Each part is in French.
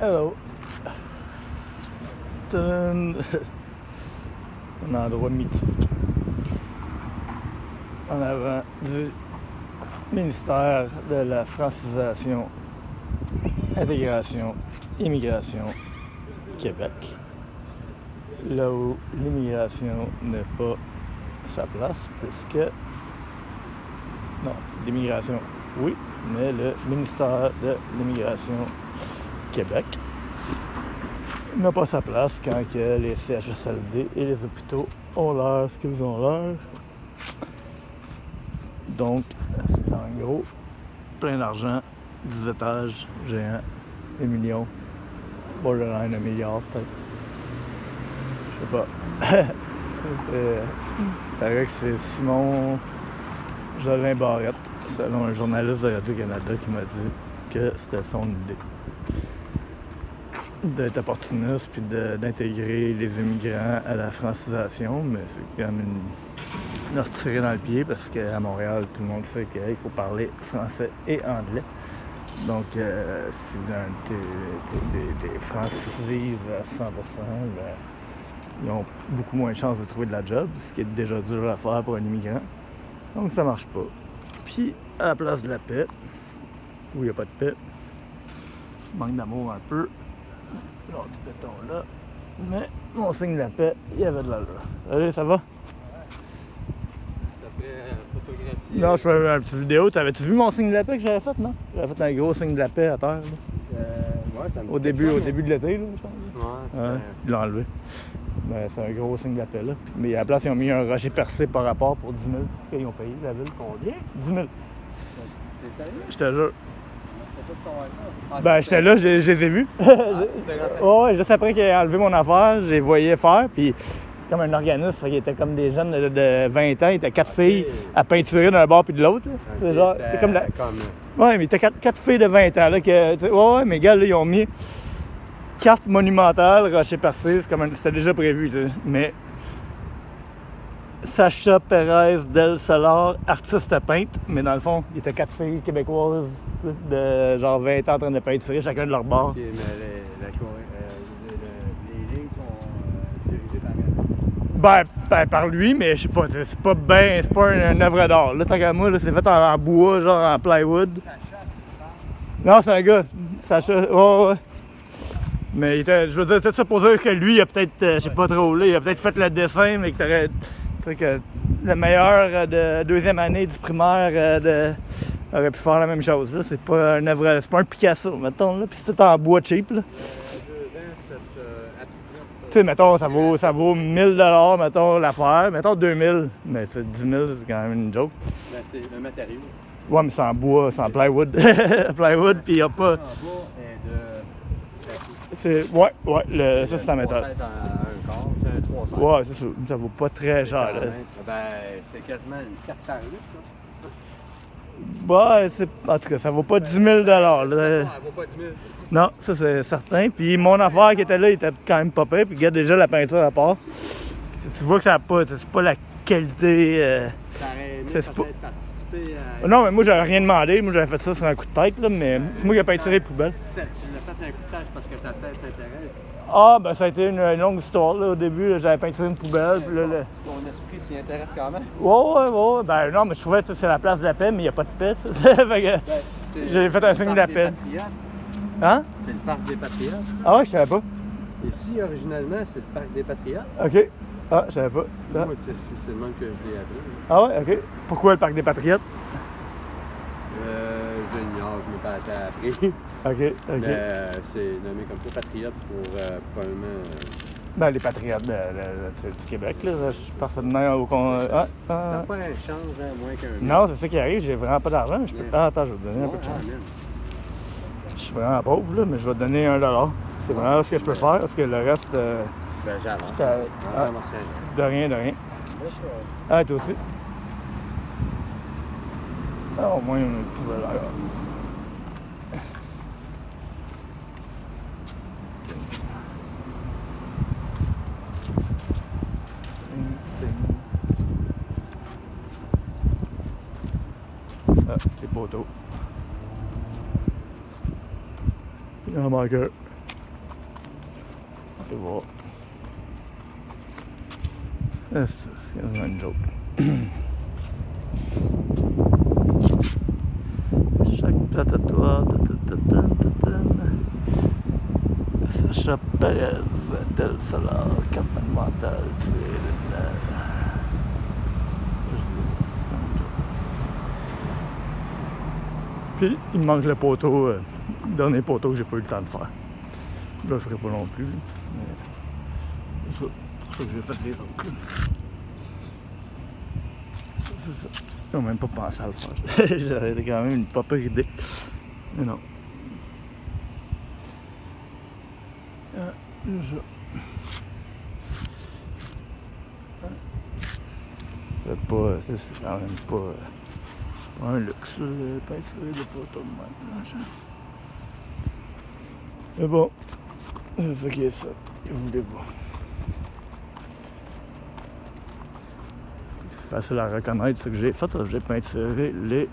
Hello. Un endroit mythique en avant du ministère de la francisation, intégration, immigration, Québec. Là où l'immigration n'a pas sa place, puisque... Non, l'immigration, oui, mais le ministère de l'immigration Québec n'a pas sa place quand que les CHSLD et les hôpitaux ont l'heure ce qu'ils ont l'heure. Donc, c'est en gros plein d'argent, 10 étages géants, des millions, borderline 1 milliard peut-être. Je sais pas. C'est vrai que c'est Simon Jolin Barrette, selon un journaliste de Radio-Canada qui m'a dit que c'était son idée d'être opportuniste puis d'intégrer les immigrants à la francisation, mais c'est quand même une retirée dans le pied parce qu'à Montréal, tout le monde sait qu'il faut parler français et anglais. Donc, si t'es francisises à 100%, ben, ils ont beaucoup moins de chances de trouver de la job, ce qui est déjà dur à faire pour un immigrant. Donc, ça marche pas. Puis, à la place de la paix, où il n'y a pas de paix, manque d'amour un peu, genre du béton là, mais mon signe de la paix, il y avait de l'allure. Allez, ça va? Photographie. Non, je fais une petite vidéo. T'avais-tu vu mon signe de la paix que j'avais fait, non? J'avais fait un gros signe de la paix à terre, là. Ouais, ça me Au début de l'été, là, je pense. Ouais. Il l'a enlevé. Ben, c'est un gros signe de la paix, là. Mais à la place, ils ont mis un rocher percé par rapport pour 10 000. Ils ont payé, la ville. Combien? 10 000. T'es allé? Je te jure. T'as pas de convention? Ben, j'étais là, je les ai vus. Ouais, juste après qu'il ait enlevé mon affaire, je les voyais faire, puis c'est comme un organisme, fait qu'il était comme des jeunes de 20 ans, il était 4 filles à peinturer d'un bord puis de l'autre. C'est genre, c'est comme la... Ouais, mais il était 4 filles de 20 ans, là, que... Ouais, mes gars, là, ils ont mis carte monumentale, rocher percé, c'était déjà prévu, tu sais, mais... Sacha Pérez Del Solar, artiste peintre, mais dans le fond, il était 4 filles québécoises de genre 20 ans en train de peinturer, chacun de leur bord. Ok, mais les lignes sont dirigées par Ben, par lui, mais je sais pas, c'est pas une œuvre d'art. Là, tant qu'à moi, là, c'est fait en bois, genre en plywood. Sacha, Non, c'est un gars, Sacha, ouais. Mais il était, je veux dire, tout ça pour dire que lui, il a peut-être, je sais pas trop, là, il a peut-être fait le dessin, mais que t'aurais... Tu sais que le meilleur de deuxième année du primaire aurait pu faire la même chose. Là, c'est pas une œuvre, c'est pas un Picasso, mettons, là, puis c'est tout en bois cheap, là. 2 ans, cette abstraite. Tu sais, mettons, ça vaut 1 000 $, mettons, l'affaire. Mettons 2 000, mais 10 000, c'est quand même une joke. Ben, c'est le matériau. Ouais, mais c'est en bois, c'est en plywood. Plywood, puis il n'y a pas... En bas est de... Ouais, ça c'est en métal. 316 à un quart, c'est un 316. Ouais, c'est ça. Ça vaut pas très cher, là. Ben, c'est quasiment une 4 par 8, ça. Ouais, en tout cas, ça vaut pas 10 000 $. Là. Elle vaut pas 10 000. Non, ça c'est certain. Puis mon affaire qui était là, il était quand même pas pire. Puis regarde déjà la peinture à part. Tu vois que ça a pas, c'est pas la qualité. T'aurais aimé c'est peut-être participer à... Non, mais moi j'avais rien demandé. Moi j'avais fait ça sur un coup de tête, là. Mais c'est moi qui ai peinturé les poubelles. Tu l'as fait sur un coup de tête parce que ta tête s'intéresse. Ah, ben ça a été une longue histoire, là. Au début, là, j'avais peinturé une poubelle. Puis là, Ton esprit s'y intéresse quand même. Ouais. Ben non, mais je trouvais que c'est la place de la paix, mais il n'y a pas de paix, ça. Fait que j'ai fait un signe de la paix. Hein? C'est le parc des Patriotes. Ah ouais, je savais pas. Ici, originalement, c'est le parc des Patriotes. OK. Ah, je savais pas. Ah. Moi, c'est le même que je l'ai appelé. Ah ouais, OK. Pourquoi le parc des Patriotes? J'ignore, je m'ai passé après. OK. Mais c'est nommé comme ça, Patriote, pour probablement... Ben, les Patriotes du Québec, là, je suis parfaitement au... T'as pas un change, hein, moins qu'un... Non, c'est ça qui arrive, j'ai vraiment pas d'argent, mais je peux... Ah, attends, je vais te donner un peu de change. Je suis vraiment pauvre, là, mais je vais te donner 1 $. C'est vraiment ce que je peux faire, parce que le reste... Ben, j'avance. De rien. Ah, toi aussi? Ah, au moins, on a une poubelle là. Ah, les poteaux. Il en manque un. allez voir. C'est quasiment une joke. Chaque plate à toi, Sacha Perez, Del Solar, Cap Monumental, puis il me manque le poteau, le dernier poteau que j'ai pas eu le temps de faire. Là je ferai pas non plus. Mais c'est pour ça que j'ai fait les autres. C'est ça. Ils n'ont même pas pensé à le faire. J'avais quand même une pas pire idée. Mais non. C'est quand même pas un luxe, là, de peinturer des poteaux de même. Mais bon, c'est ça qui est ça. Que voulez-vous? C'est facile à reconnaître ce que j'ai fait. J'ai peinturé les.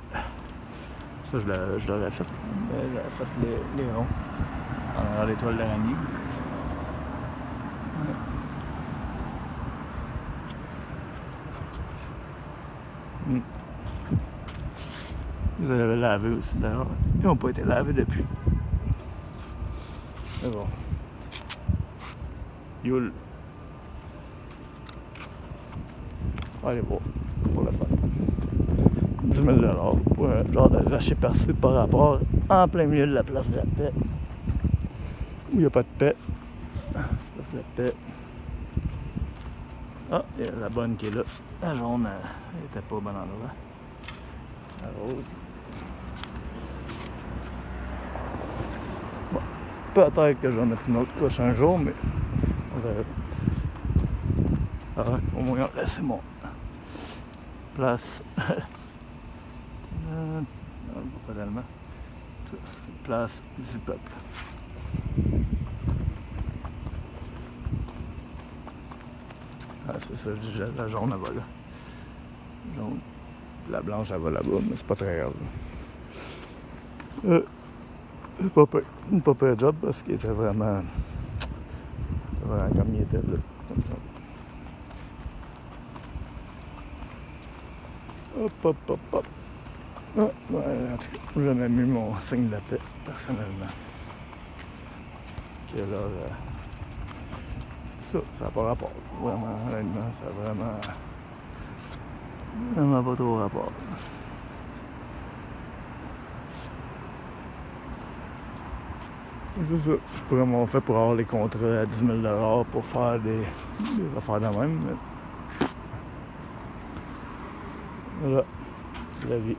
Ça, je l'aurais fait. J'avais fait les ronds. En l'étoile d'araignée. Ouais. Vous avez lavé aussi d'ailleurs. Ils n'ont pas été lavés depuis. Mais bon. Youl. Allez voir. Pour le fun. 10 000 pour un genre de rocher percé par rapport en plein milieu de la place de la paix. Où il n'y a pas de paix. Place de la paix. Ah, il y a la bonne qui est là. La jaune, elle était pas au bon endroit. La rose. Bon, peut-être que je vais mettre une autre couche un jour, mais on verra. Ah, au moins, là, c'est mon place. Non, pas tellement. Place du peuple. Ah, c'est ça, je dis, la jaune, elle va là. Jaune. La blanche, elle va là-bas, mais c'est pas très grave. C'est pas pire job parce qu'il était vraiment comme il était là. Comme ça. Hop. Ah, ouais, en tout cas, j'ai jamais mis mon signe de la paix, personnellement. Que là, ça n'a pas rapport. Vraiment, honnêtement, ça a vraiment pas trop rapport. C'est ça. Je pourrais m'en faire pour avoir les contrats à 10 000 pour faire des affaires de même. Mais... Voilà, c'est la vie.